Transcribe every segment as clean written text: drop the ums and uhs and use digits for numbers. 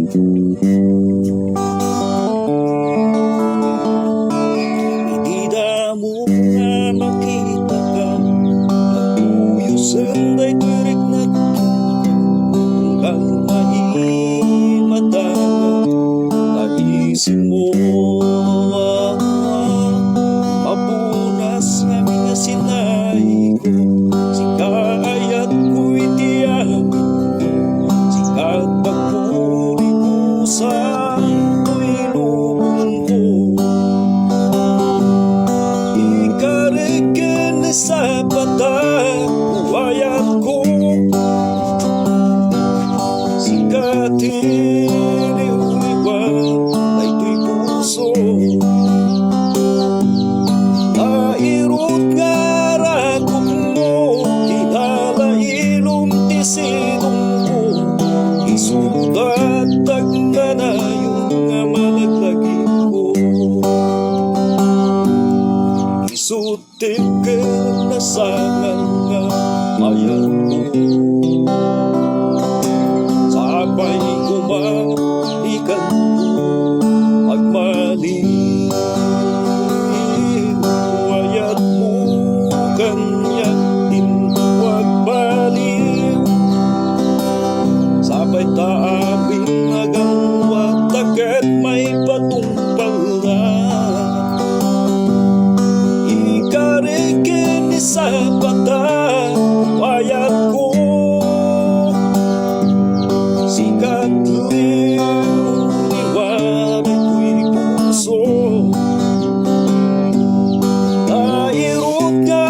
Hindi na mo nga makita ka, nagpuyosan ay turik na hanggang maimata na naisip mo. Mapunas nga mga sinay ko, sikayat ko'y tiyamin ko, sikat pagpuri ko sa ko'y lubong ko. Ikarikin sa patay buhayan ko, sikatin iuliwan ay to'y puso. Nairot nga rakot mo, kinalailong tisinong ko, isudat tagna na yung nga malaglagin ko. Isutik ka na sana nga mayan ko, sabay kumalikan ko pagmaliw. Wayat mo kanya tintuwag baliw, sabay taaming nagang watagat may patumpala. Ikarikin sa patay wayat ko, sikat liwan ay ko'y puso. Nairot nga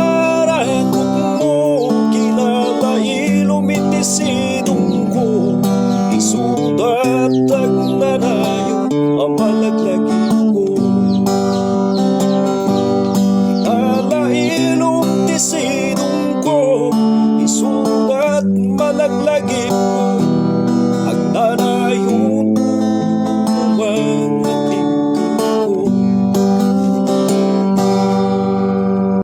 rakot mo, kinalailong itisinong ko, isudat tagna na yung amalaglagin ko. Kinalailong tisinong ko, isudat malaglag